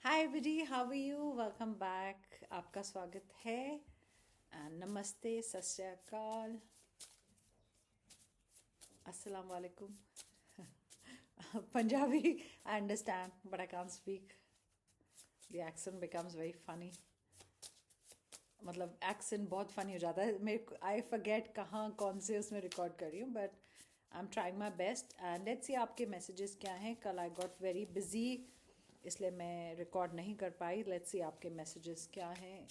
Hi everybody, how are you? Welcome back. आपका स्वागत है। नमस्ते, सत श्री अकाल, अस्सलाम वालेकुम। Punjabi I understand but I can't speak. The accent becomes very funny. मतलब एक्सेंट बहुत फनी हो जाता है मेरे। आई फॉरगेट कहाँ कौन से उसमें रिकॉर्ड कर रही हूँ, but I am trying my best. And let's see आपके मैसेजेस क्या हैं। कल आई गॉट वेरी बिजी, इसलिए मैं रिकॉर्ड नहीं कर पाई। लेट्स सी आपके मैसेजेस क्या हैं।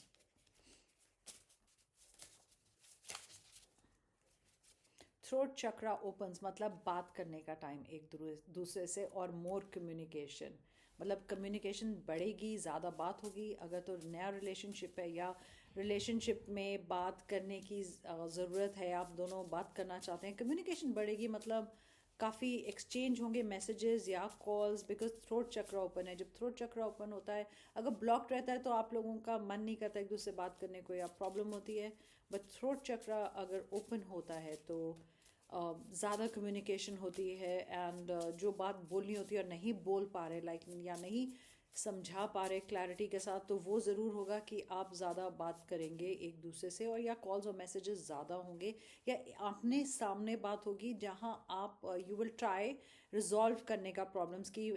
थ्रोट चक्रा ओपन्स मतलब बात करने का टाइम एक दूसरे से, और मोर कम्युनिकेशन। मतलब कम्युनिकेशन बढ़ेगी, ज़्यादा बात होगी। अगर तो नया रिलेशनशिप है या रिलेशनशिप में बात करने की ज़रूरत है, आप दोनों बात करना चाहते हैं, कम्युनिकेशन बढ़ेगी। मतलब काफ़ी एक्सचेंज होंगे मैसेजेस या calls, because throat chakra open है। जब थ्रोट चक्रा ओपन होता है, अगर ब्लॉक्ड रहता है तो आप लोगों का मन नहीं करता एक दूसरे से बात करने को, या प्रॉब्लम होती है। बट थ्रोट चक्रा अगर ओपन होता है तो ज़्यादा कम्युनिकेशन होती है। एंड जो बात बोलनी होती है और नहीं बोल पा रहे, लाइक या नहीं समझा पा रहे क्लैरिटी के साथ, तो वो ज़रूर होगा कि आप ज़्यादा बात करेंगे एक दूसरे से, और या कॉल्स और मैसेजेस ज़्यादा होंगे, या आमने सामने बात होगी जहां आप यू विल ट्राई रिजॉल्व करने का प्रॉब्लम्स की,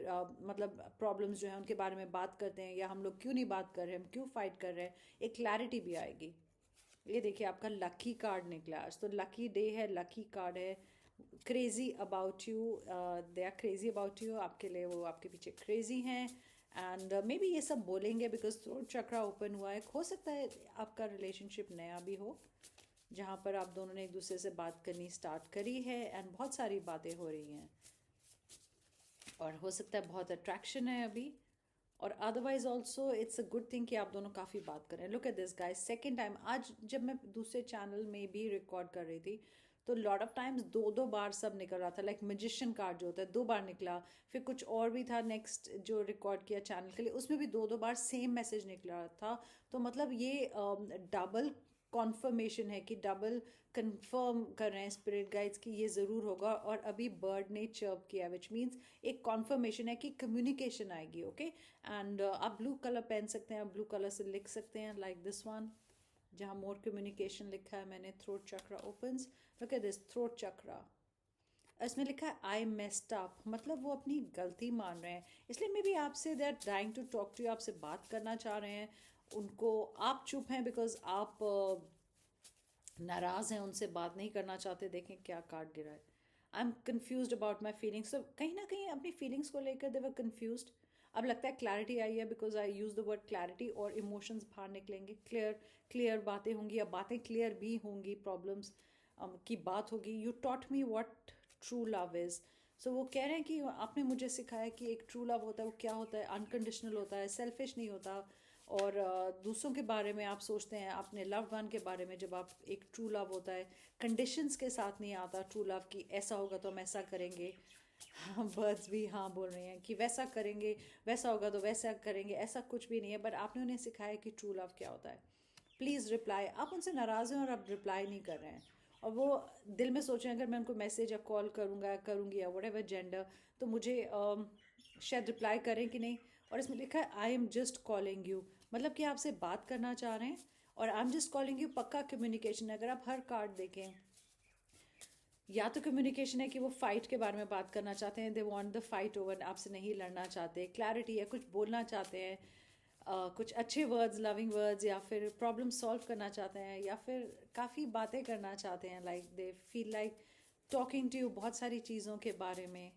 मतलब प्रॉब्लम्स जो है उनके बारे में बात करते हैं, या हम लोग क्यों नहीं बात कर रहे हैं, हम क्यों फाइट कर रहे हैं, एक क्लैरिटी भी आएगी। ये देखिए आपका लकी कार्ड निकला आज, तो लकी डे है, लकी कार्ड है। Crazy about you, they are crazy about you, आपके लिए वो आपके पीछे क्रेजी हैं। एंड मे बी ये सब बोलेंगे बिकॉज थ्रोट चक्रा ओपन हुआ है। हो सकता है आपका रिलेशनशिप नया भी हो, जहाँ पर आप दोनों ने एक दूसरे से बात करनी स्टार्ट करी है, एंड बहुत सारी बातें हो रही हैं, और हो सकता है बहुत अट्रैक्शन है अभी। और otherwise also it's a good thing कि आप दोनों काफ़ी बात करें। Look at this guys, second time आज जब मैं दूसरे चैनल में भी रिकॉर्ड कर रही थी, तो लॉट ऑफ टाइम्स दो दो बार सब निकल रहा था। लाइक मैजिशियन कार्ड जो होता है, दो बार निकला। फिर कुछ और भी था नेक्स्ट जो रिकॉर्ड किया चैनल के लिए, उसमें भी दो दो बार सेम मैसेज निकला था। तो मतलब ये डबल कॉन्फर्मेशन है कि डबल कंफर्म कर रहे हैं स्पिरिट गाइड्स कि ये ज़रूर होगा। और अभी बर्ड ने चर्प किया, विच मीन्स एक कॉन्फर्मेशन है कि कम्युनिकेशन आएगी। ओके, एंड आप ब्लू कलर पहन सकते हैं, आप ब्लू कलर से लिख सकते हैं, लाइक दिस वन जहाँ मोर कम्युनिकेशन लिखा है मैंने। Throat chakra opens, look at this throat chakra. इसमें लिखा है आई मेस्ड अप, मतलब वो अपनी गलती मान रहे हैं, इसलिए मे बी आपसे they are trying to talk to you, आपसे बात करना चाह रहे हैं। उनको आप चुप हैं बिकॉज आप नाराज़ हैं, उनसे बात नहीं करना चाहते। देखें क्या कार्ड गिरा है। I am confuse about my feelings. तो कहीं ना कहीं अपनी फीलिंग्स को लेकर दे वर कन्फ्यूज। अब लगता है क्लैरिटी आई है, because I use the word clarity, और इमोशंस बाहर निकलेंगे। क्लियर क्लियर बातें होंगी, या बातें क्लियर भी होंगी। प्रॉब्लम्स की बात होगी। You taught me what true love is. So वो कह रहे हैं कि आपने मुझे सिखाया कि एक ट्रू लव होता है, वो क्या होता है, अनकंडीशनल होता है, सेल्फिश नहीं होता। और दूसरों के बारे में आप सोचते हैं, अपने लव्ड वन के बारे में। जब आप एक ट्रू लव होता है, कंडीशंस के साथ नहीं आता ट्रू लव, कि ऐसा होगा तो हम ऐसा करेंगे। हाँ, बर्ड्स भी हाँ बोल रहे हैं कि वैसा करेंगे, वैसा होगा तो वैसा करेंगे, ऐसा कुछ भी नहीं है। बट आपने उन्हें सिखाया कि ट्रू लव क्या होता है। Please reply. आप उनसे नाराज़ हैं और आप रिप्लाई नहीं कर रहे हैं, और वो दिल में सोच रहे हैं अगर मैं उनको मैसेज या कॉल करूँगा, करूँगी, या वट एवर जेंडर, तो मुझे शायद रिप्लाई करें कि नहीं। और इसमें लिखा है I am just calling you, मतलब कि आपसे बात करना चाह रहे हैं। और I am just calling you, पक्का कम्युनिकेशन है। अगर आप हर कार्ड देखें, या तो कम्युनिकेशन है कि वो फाइट के बारे में बात करना चाहते हैं, they want the fight over, आपसे नहीं लड़ना चाहते। क्लैरिटी है, कुछ बोलना चाहते हैं, कुछ अच्छे वर्ड्स, लविंग वर्ड्स, या फिर प्रॉब्लम सॉल्व करना चाहते हैं, या फिर काफ़ी बातें करना चाहते हैं। Like they feel like talking to you बहुत सारी चीज़ों के बारे में।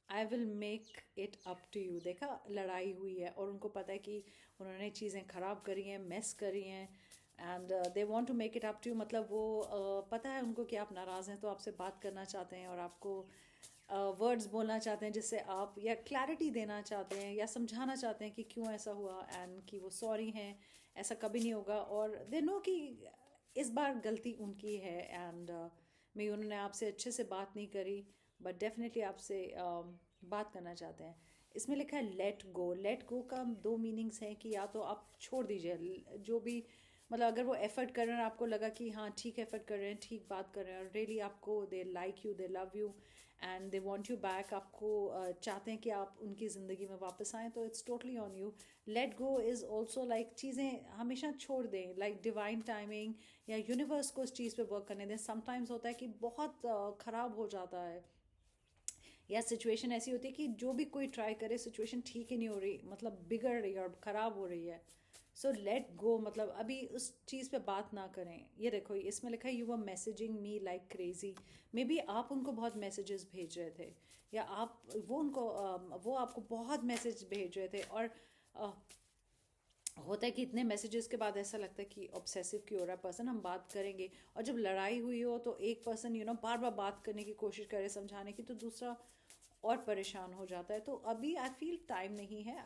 I will make it up to you. देखा, लड़ाई हुई है और उनको पता है कि उन्होंने चीज़ें ख़राब करी हैं, मेस करी हैं, and they want to make it up to you. मतलब वो पता है उनको कि आप नाराज़ हैं, तो आपसे बात करना चाहते हैं, और आपको वर्ड्स बोलना चाहते हैं जिससे आप या क्लैरिटी देना चाहते हैं, या समझाना चाहते हैं कि क्यों ऐसा हुआ, एंड कि वो सॉरी हैं, ऐसा कभी नहीं होगा। और दे नो कि इस बार गलती उनकी है, एंड मैं उन्होंने आपसे अच्छे से बात नहीं करी, बट डेफिनेटली आपसे बात करना चाहते हैं। इसमें लिखा है लेट गो। लेट गो का दो मीनिंग्स हैं कि या तो आप छोड़ दीजिए जो भी, मतलब अगर वो एफर्ट कर रहे हैं, आपको लगा कि हाँ ठीक एफर्ट कर रहे हैं, ठीक बात कर रहे हैं, और रियली आपको they like you, they love you, and they want you back, आपको चाहते हैं कि आप उनकी ज़िंदगी में वापस आएँ, तो it's totally on you. Let go is also like चीज़ें हमेशा छोड़ दें, लाइक डिवाइन टाइमिंग या यूनिवर्स को उस चीज़ पे वर्क करने दें. समटाइम्स होता है कि बहुत ख़राब हो जाता है, या सिचुएशन ऐसी होती है कि जो भी कोई ट्राई करे सिचुएशन ठीक ही नहीं हो रही, मतलब बिगड़ रही है और ख़राब हो रही है. सो लेट गो, मतलब अभी उस चीज़ पे बात ना करें. ये देखो इसमें लिखा है you were messaging me like crazy. May be आप उनको बहुत मैसेजेस भेज रहे थे, या आप वो आपको बहुत मैसेज भेज रहे थे. और अ, होता है कि इतने मैसेजेस के बाद ऐसा लगता है कि ऑब्सेसिव क्यों हो रहा है पर्सन, हम बात करेंगे. और जब लड़ाई हुई हो तो एक पर्सन बार बार बात करने की कोशिश करे, समझाने की, तो दूसरा और परेशान हो जाता है. तो अभी आई फील टाइम नहीं है.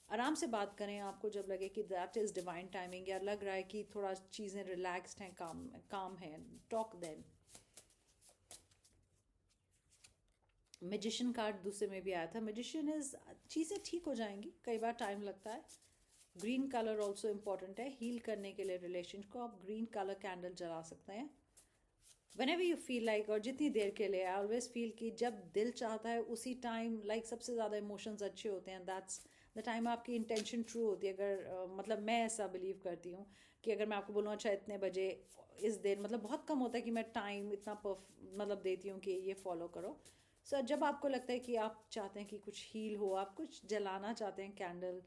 आराम से बात करें. आपको जब लगे कि दैट इज़ डिवाइन टाइमिंग, या लग रहा है कि थोड़ा चीज़ें रिलैक्स्ड हैं, काम काम है, टॉक देन. मैजिशियन कार्ड दूसरे में भी आया था. मैजिशियन इज, चीज़ें ठीक हो जाएंगी, कई बार टाइम लगता है. ग्रीन कलर ऑल्सो इम्पॉर्टेंट है हील करने के लिए रिलेशन को. आप ग्रीन कलर कैंडल जला सकते हैं when ever you feel like, और जितनी देर के लिए. आई ऑलवेज फील कि जब दिल चाहता है उसी टाइम, लाइक सबसे ज़्यादा इमोशंस अच्छे होते हैं. दैट्स द टाइम आपकी इंटेंशन ट्रू होती है. अगर मतलब मैं ऐसा बिलीव करती हूँ कि अगर मैं आपको बोलूँ अच्छा इतने बजे इस दिन, मतलब बहुत कम होता है कि मैं टाइम इतना मतलब देती हूँ कि ये फॉलो करो. सो जब आपको लगता है कि आप चाहते हैं कि कुछ हील हो, आप कुछ जलाना चाहते हैं कैंडल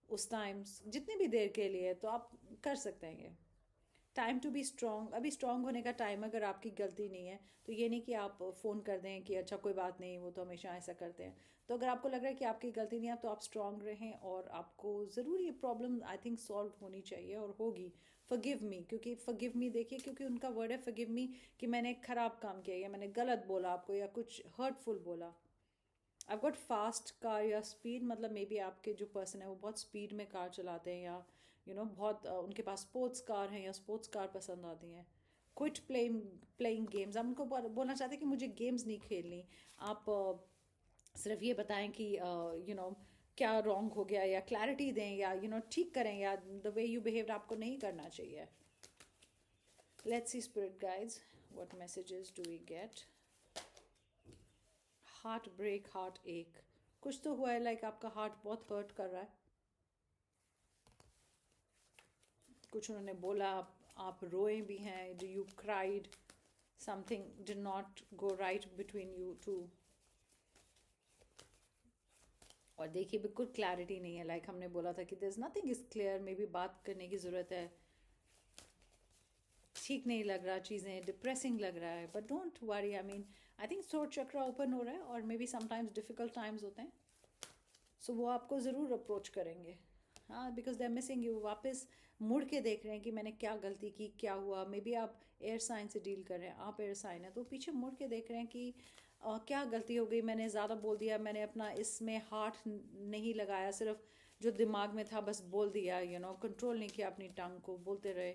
उस टाइम, जितनी भी देर के लिए, तो आप कर सकते हैं ये. टाइम टू बी स्ट्रॉन्ग, अभी स्ट्रॉन्ग होने का टाइम. अगर आपकी गलती नहीं है तो ये नहीं कि आप फ़ोन कर दें कि अच्छा कोई बात नहीं, वो तो हमेशा ऐसा करते हैं. तो अगर आपको लग रहा है कि आपकी गलती नहीं है तो आप स्ट्रॉन्ग रहें, और आपको ज़रूर ये प्रॉब्लम आई थिंक सॉल्व होनी चाहिए और होगी. फॉरगिव मी, क्योंकि फॉरगिव मी देखिए, क्योंकि उनका वर्ड है फॉरगिव मी, कि मैंने एक ख़राब काम किया, या मैंने गलत बोला आपको, या कुछ हर्टफुल बोला. आई गॉट फास्ट कार या स्पीड, मतलब मे बी आपके जो पर्सन है वो बहुत स्पीड में कार चलाते हैं, या बहुत उनके पास स्पोर्ट्स कार हैं, या स्पोर्ट्स कार पसंद आती हैं. Quit playing games. आप उनको बोलना चाहते हैं कि मुझे गेम्स नहीं खेलनी. आप सिर्फ ये बताएं कि क्या रॉन्ग हो गया, या क्लैरिटी दें, या ठीक करें, या द वे यू बिहेव आपको नहीं करना चाहिए. Let's see spirit guides, what messages do we get. Heart break, heart ache. कुछ तो हुआ है, लाइक आपका हार्ट बहुत हर्ट कर रहा है. कुछ उन्होंने बोला, आप रोए भी हैं, you cried, something did not go right between you two. और देखिए बिल्कुल क्लैरिटी नहीं है, लाइक हमने बोला था कि there is nothing is clear. May be बात करने की ज़रूरत है. ठीक नहीं लग रहा, चीज़ें डिप्रेसिंग लग रहा है. But don't worry, I mean I think throat chakra open हो रहा है, और may be sometimes difficult times होते हैं. सो वो आपको ज़रूर अप्रोच करेंगे. हाँ, because they are missing you. वापस मुड़ के देख रहे हैं कि मैंने क्या गलती की, क्या हुआ. मे बी आप एयर साइन से डील कर रहे हैं, आप एयर साइन है, तो पीछे मुड़ के देख रहे हैं कि क्या गलती हो गई, मैंने ज़्यादा बोल दिया, मैंने अपना इसमें हार्ट नहीं लगाया, सिर्फ जो दिमाग में था बस बोल दिया, कंट्रोल नहीं किया अपनी टंग को, बोलते रहे.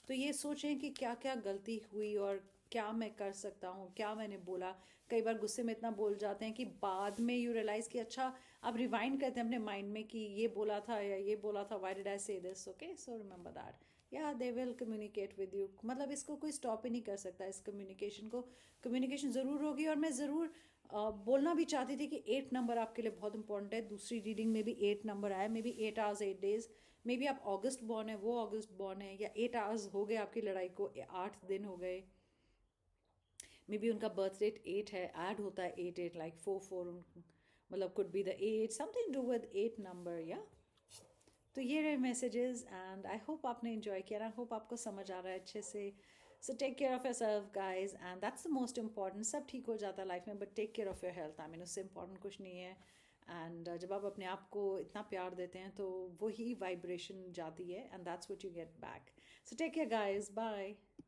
तो ये सोचें कि क्या क्या गलती हुई, और क्या मैं कर सकता हूँ, क्या मैंने बोला. कई बार गुस्से में इतना बोल जाते हैं कि बाद में यू रियलाइज़ कि अच्छा, आप रिवाइंड करते हैं अपने माइंड में कि ये बोला था या ये बोला था, why did I say this. Okay, so remember that. या they will communicate with you. मतलब इसको कोई स्टॉप ही नहीं कर सकता, इस कम्युनिकेशन को. कम्युनिकेशन ज़रूर होगी. और मैं ज़रूर बोलना भी चाहती थी कि 8 नंबर आपके लिए बहुत इंपॉर्टेंट है. दूसरी रीडिंग में भी 8 नंबर आया, may be 8 hours 8 days. May be आप अगस्त बॉर्न है, वो अगस्त बॉर्न है, या 8 hours हो गए आपकी लड़ाई को, 8 दिन हो गए. मे बी उनका बर्थ डेट 8 है, ऐड होता है 8 8, लाइक 4 4, मतलब could be the 8, something do with 8 number. या तो ये रहे मैसेजेस, एंड आई होप आपने इन्जॉय किया. आई होप आपको समझ आ रहा है अच्छे से. So take care of yourself guys, and that's the most important. सब ठीक हो जाता है लाइफ में, but take care of your health. I mean उससे इंपॉर्टेंट कुछ नहीं है. एंड जब आप अपने आप को इतना प्यार देते हैं तो वही वाइब्रेशन जाती है, and that's what you get back. So take care guys, bye.